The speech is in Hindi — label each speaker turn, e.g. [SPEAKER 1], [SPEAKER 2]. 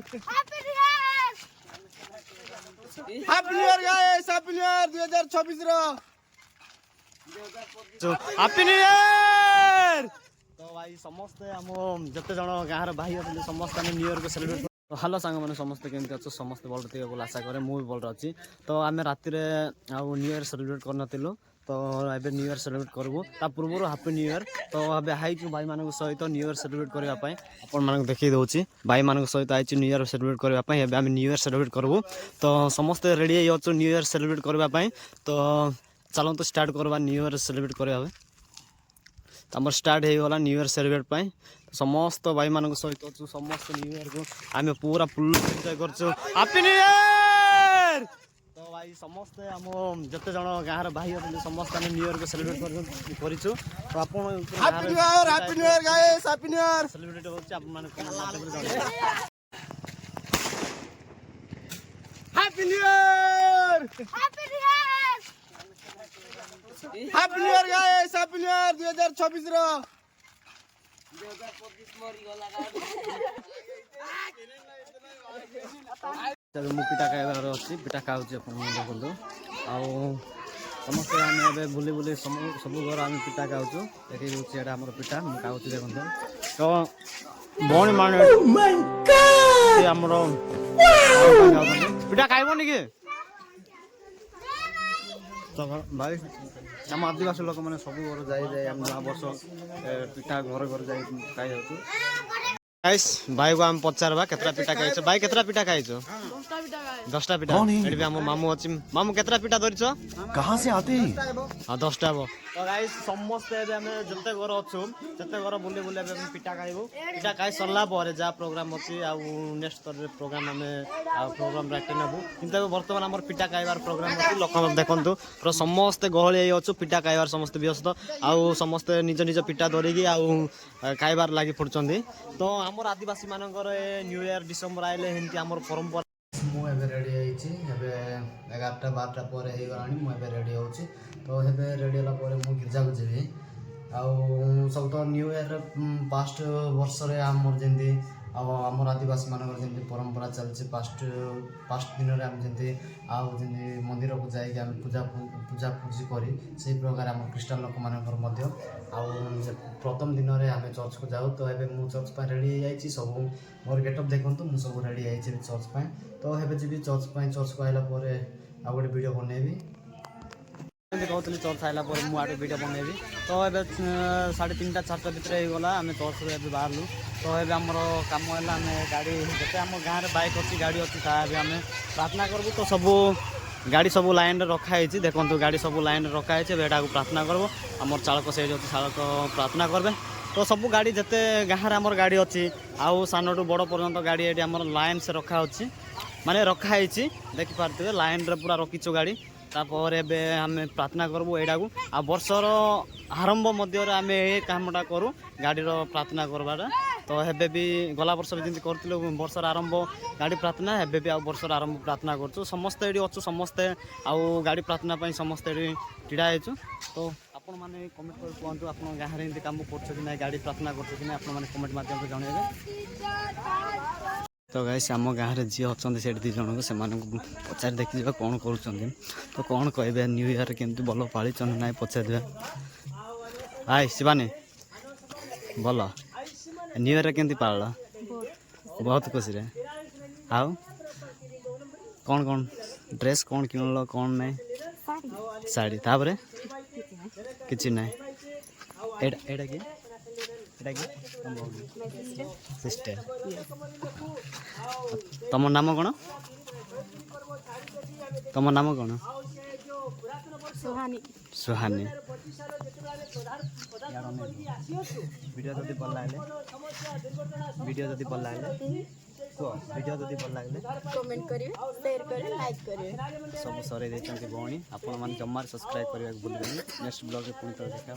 [SPEAKER 1] Happy new year guys happy new year 2026 रो हैप्पी न्यू ईयर। तो भाई समस्त हम जते जण गाँव भाई अच्छे समस्त न्यू ईयर को सेलिब्रेट। तो हेलो सांग मैंने समस्त केमती अच्छे समस्त भल थे बोल आशा करे मुझे भल अच्छी। तो आम राति न्यू ईयर सेलिब्रेट करन तो एबे न्यू ईयर सेलिब्रेट करबू ता पूर्व हैप्पी न्यू ईयर। तो एबे हाइचु भाई मान सहित न्यू ईयर सेलिब्रेट करबा पई आपण मानक देखि दउची भाई मान सहित आइचु न्यू ईयर सेलिब्रेट करबा पई एबे हम न्यू ईयर सेलिब्रेट करबू। तो समस्त रेडी होचु न्यू ईयर सेलिब्रेट करबा पई। तो चलो तो स्टार्ट करबा न्यू ईयर सेलिब्रेट करबा। तो आम स्टार्ट हो गला न्यू ईयर सेलिब्रेट पाई। समस्त भाई मान सहित अच्छु समस्त न्यू ईयर को आम पूरा फुल एंजॉय करछु हैप्पी न्यू ईयर। तो भाई समस्त हम जते जण गाँव भाई अच्छे समस्त आम न्यू ईयर को सेलिब्रेट करिछु। तो आपण happy new year guys happy new year celebrate होछ आप मान happy new year happy new year guys happy new year 2026 रो 2025 मरी गला गाड़ी मु पिटा खाइबार अछि पिटा खाउछि अपन देखंतु आ समस्त आम ए बुली बुली सब घर आम पिटा खाउछु देखि रुछि एटा हमर पिटा मु खाउछि देखंतु। तो बणी माने ओ माय गॉड हमर पिटा खाइबोनी के। तो भाई आम आदिवासी लोक मैंने सब घर जाए आम नया वर्ष पिठा घर घर जाए खाई जाऊँ। भाई को आम पचारवा केतरा पिठा खाइछ भाई केतरा पिठा खाइछ 10टा पिठा एडी हम मामू अछि मामू केतरा पिठा धरिछ कहां से आते हां 10टा बो। तो गाइस समस्त एबे हम जते घर अछु जते घर बुले बुले एबे हम पिठा खाइबो पिठा खाइ सरला परे जा प्रोग्राम अछि आ नेक्स्ट तर प्रोग्राम हमें आ प्रोग्राम राखि नबु किंतु वर्तमान हमर पिठा खाइबार प्रोग्राम अछि लोक देखंतु पूरा समस्त गहळी अछु पिठा खाइबार समस्त व्यस्त आ समस्त निज निज पिठा धरिकी आ खाइबार लागि पड़चंदी। तो हमर आदिवासी मानकर न्यू ईयर डिसेंबर आइले हिंती हमर परंपरा मु एबे रेडी आइछि एबे 11टा 12टा पर हे गलानी मु एबे रेडी होछि। तो एबे रेडी होला पर मु गिरजा को जेबी आ सब तो न्यू ईयर पास्ट वर्ष रे हमर जेंती आमर आदिवासी मानकर जेंती परंपरा चलछि पास्ट दिन रे हम जेंती आ जेंती मंदिर को जाई के हम पूजा पूजी करी से प्रकार हम क्रिश्चियन लोक मानकर मध्य आ प्रथम दिन रे हम चर्च को जाऊ। तो एबे मु चर्च पर रेडी आइछि सब मोर गेटअप देखंतु मु सब रेडी आइछि चर्च पर। तो हेबे जीबी चर्च पर चर्च को आइला परे आ गोटे वीडियो बनेबी कहते चर्च आइला पर मु आटे वीडियो बनेबी। तो एबे 3:30 4टा भितर हो गला आम चर्च रे एबे बाहरलु। तो एबे हमर काम हैला आम गाड़ी जते हम गाँव रे बाइक अछि गाड़ी अछि ता एबे आम प्रार्थना करबु। तो सब गाड़ी सब लाइन रे रखा है देखो गाड़ी सब लाइन रे रखा है एटा को प्रार्थना करबो हमर चालक से जो चालक प्रार्थना करबे। तो सब गाड़ी जते गाँव रे हमर गाड़ी अछि आउ सानटू बड़ पर्यंत गाड़ी एटी हमर लाइन से रखा अछि माने रखा है देखि पारथिबे लाइन रे पूरा रखिचो गाड़ी। तापर एबे हमें प्रार्थना करबो एडा को आ वर्षर आरंभ मध्य रे हमें ए कामटा करू गाड़ी रो प्रार्थना करबाटा। तो हेबे भी गला वर्ष भी जेंति करथिलो वर्षर आरंभ गाड़ी प्रार्थना हेबे भी आ वर्षर आरंभ प्रार्थना करछु समस्त एडी अछु समस्त आ गाड़ी प्रार्थना पई समस्त एडी टिडा हेछु। तो आपण माने कमेंट कर कहंतु आपण गाहरे इंति काम करछु कि नै गाड़ी प्रार्थना करछु कि नै आपण माने कमेंट माध्यम से जणेबे। तो गाइस आम गाँव में जी अच्छा से 2 जन को पचार देखी कौन कर तो कौन कहे न्यू ईयर केमती भल पाली ना पचार हाय शिवानी भल न्यू ईयर केमती पाल बहुत खुशी रे आउ कौन कौन ड्रेस कौन किनल कौन ना साड़ी तापर किसी ना एटा कि सिस्टर तुम नाम कौन तुम नाम कौन सुहानी सुहानी वीडियो जदि भल लागले वीडियो जदि भल लागले कमेंट करिवे शेयर करिवे लाइक करिवे सब सरे देचंती भौणी आपण माने जम्मार सब्सक्राइब करिया भूलिबेनी नेक्स्ट ब्लॉग रे पुणी तो देखा।